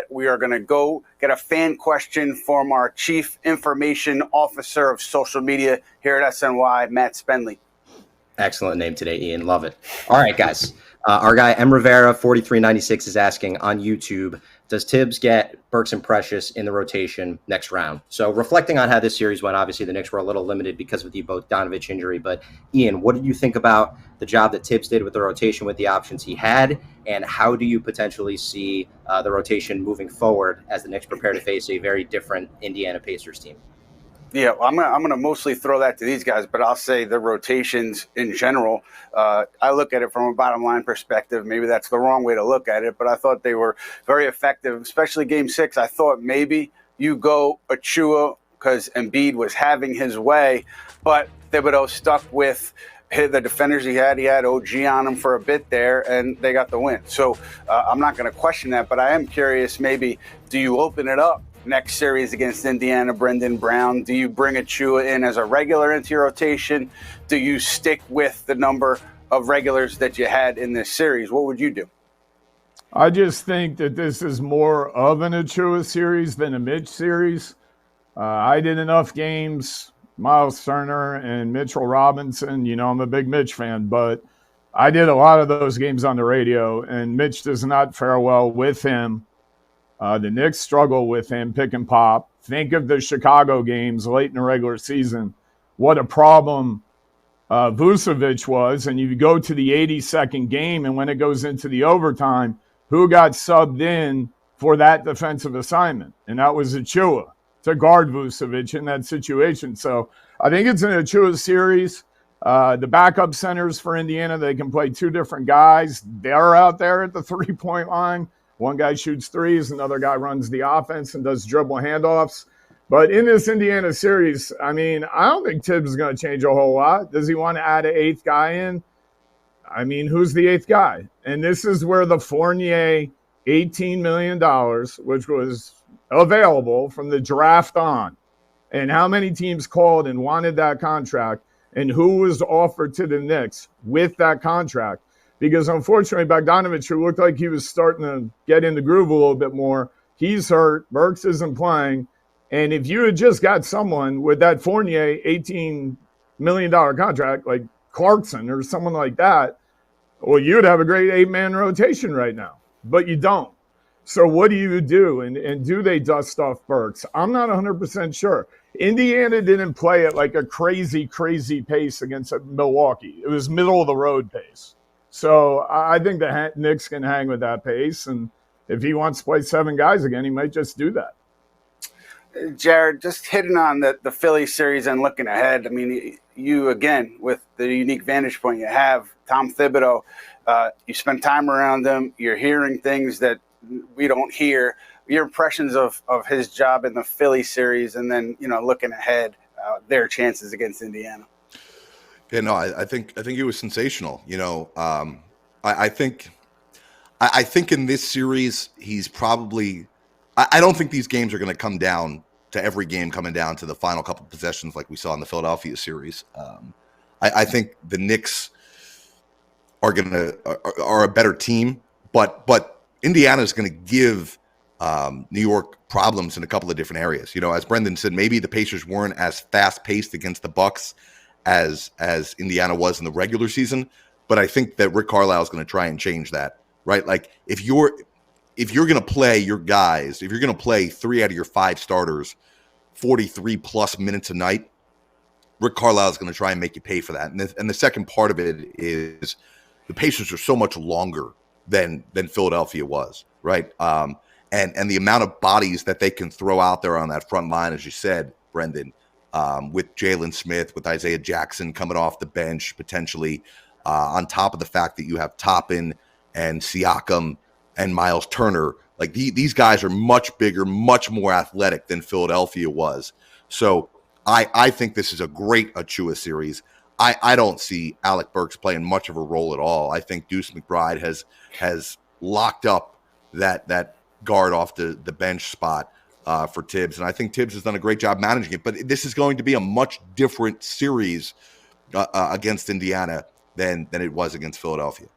We are going to go get a fan question from our Chief Information Officer of Social Media here at SNY, Matt Spenley. Excellent name today, Ian. Love it. All right, guys. Our guy M Rivera 4396 is asking on YouTube, does Tibbs get Burks and Precious in the rotation next round? So reflecting on how this series went, obviously the Knicks were a little limited because of the Bogdanovich injury. But Ian, what did you think about the job that Tibbs did with the rotation with the options he had? And how do you potentially see the rotation moving forward as the Knicks prepare to face a very different Indiana Pacers team? Yeah, well, I'm gonna mostly throw that to these guys, but I'll say the rotations in general. I look at it from a bottom line perspective. Maybe that's the wrong way to look at it, but I thought they were very effective, especially Game 6. I thought maybe you go Achiuwa because Embiid was having his way, but Thibodeau stuck with the defenders he had. He had OG on him for a bit there, and they got the win. So I'm not going to question that, but I am curious. Maybe do you open it up next series against Indiana, Brendan Brown? Do you bring Achiuwa in as a regular into your rotation? Do you stick with the number of regulars that you had in this series? What would you do? I just think that this is more of an Achiuwa series than a Mitch series. I did enough games, Miles Turner and Mitchell Robinson. You know, I'm a big Mitch fan, but I did a lot of those games on the radio, and Mitch does not fare well with him. The Knicks struggle with him, pick and pop. Think of the Chicago games late in the regular season. What a problem Vucevic was. And you go to the 82nd game, and when it goes into the overtime, who got subbed in for that defensive assignment? And that was Achiuwa to guard Vucevic in that situation. So I think it's an Achiuwa series. The backup centers for Indiana, they can play two different guys. They're out there at the three-point line. One guy shoots threes, another guy runs the offense and does dribble handoffs. But in this Indiana series, I mean, I don't think Tibbs is going to change a whole lot. Does he want to add an eighth guy in? I mean, who's the eighth guy? And this is where the Fournier $18 million, which was available from the draft on, and how many teams called and wanted that contract, and who was offered to the Knicks with that contract. Because unfortunately, Bogdanovich, who looked like he was starting to get in the groove a little bit more, he's hurt. Burks isn't playing. And if you had just got someone with that Fournier $18 million contract, like Clarkson or someone like that, well, you would have a great 8-man rotation right now. But you don't. So what do you do? And do they dust off Burks? I'm not 100% sure. Indiana didn't play at like a crazy, crazy pace against Milwaukee. It was middle-of-the-road pace. So I think the Knicks can hang with that pace. And if he wants to play 7 guys again, he might just do that. Jared, just hitting on the Philly series and looking ahead. I mean, you, again, with the unique vantage point you have, Tom Thibodeau, you spend time around him. You're hearing things that we don't hear. Your impressions of his job in the Philly series, and then, you know, looking ahead, their chances against Indiana. Yeah, no, I think it was sensational. You know, I think in this series he's probably. I don't think these games are going to come down to every game coming down to the final couple possessions like we saw in the Philadelphia series. I think the Knicks are a better team, but Indiana is going to give New York problems in a couple of different areas. You know, as Brendan said, maybe the Pacers weren't as fast paced against the Bucks as Indiana was in the regular season, but I think that Rick Carlisle is going to try and change that, right? Like if you're going to play your guys, if you're going to play 3 out of your 5 starters 43 plus minutes a night, Rick Carlisle is going to try and make you pay for that. And the second part of it is the Pacers are so much longer than Philadelphia was, right? And the amount of bodies that they can throw out there on that front line, as you said, Brendan, with Jalen Smith, with Isaiah Jackson coming off the bench potentially, on top of the fact that you have Toppin and Siakam and Miles Turner. Like these guys are much bigger, much more athletic than Philadelphia was. So I think this is a great Achiuwa series. I don't see Alec Burks playing much of a role at all. I think Deuce McBride has locked up that guard off the bench spot for Tibbs. And I think Tibbs has done a great job managing it. But this is going to be a much different series against Indiana than it was against Philadelphia.